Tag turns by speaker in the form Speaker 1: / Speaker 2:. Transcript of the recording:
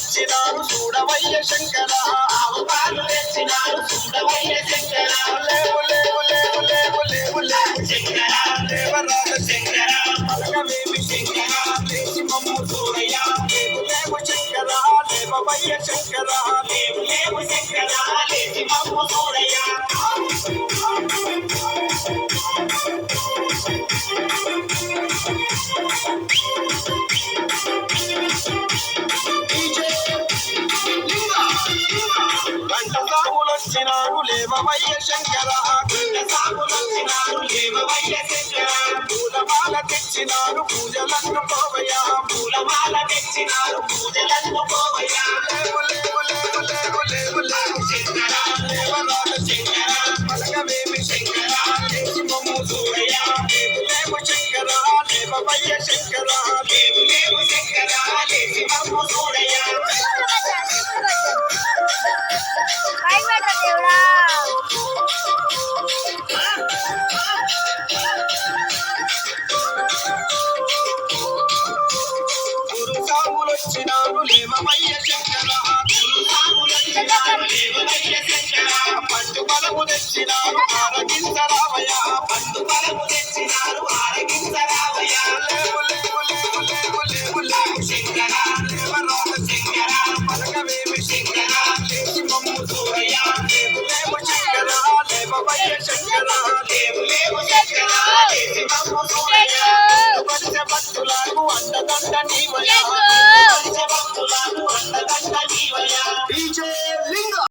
Speaker 1: తెచ్చినారు చూడవయ్య శంకర ఆవు పాలు తెచ్చినారు చూడవయ్య శంకర లేవు లేవు లేవు లేవు లేవు లేవు శంకర దేవరాజ శంకర పలకవేమి శంకర లేచి మమ్ము చూడయ్య లేవు లేవు శంకర లేవవయ్య శంకర లేవు లేవు శంకర లేచి మమ్ము చూడయ్య వచ్చినారు లేవవయ్య శంకర సాగులొచ్చినారు లేవవయ్య శంకర పూలమాల తెచ్చినారు పూజలందు పోవయ్యా పూలమాల తెచ్చినారు పూజలందు పోవయ్యా లేవు లేవు లేవు లేవు లేవు లేవు శంకర లేవరాజ శంకర పలకవేమి శంకర లేచి మమ్ము చూడయ్యా లేవు లేవు శంకర లేవవయ్య శంకర లేవు లేవు శంకర లేచి మమ్ము చూడయ్యా వచ్చినారు లేవవయ్య శంకర పండు బలము తెచ్చినారు ఆరగించరావయ్య పండు బలము తెచ్చినారు ఆరగించరావయ్య లేవు లేవు లేవు లేవు లేవు లేవు శంకర దేవరాజ శంకర పలకవేమి శంకర లేచి మమ్ము చూడయ్య లేవు లేవు శంకర లేవవయ్య శంకర లేవు లేవు శంకర లేచి మమ్ము చూడయ్య భక్తులకు అండదండ నీవయ్య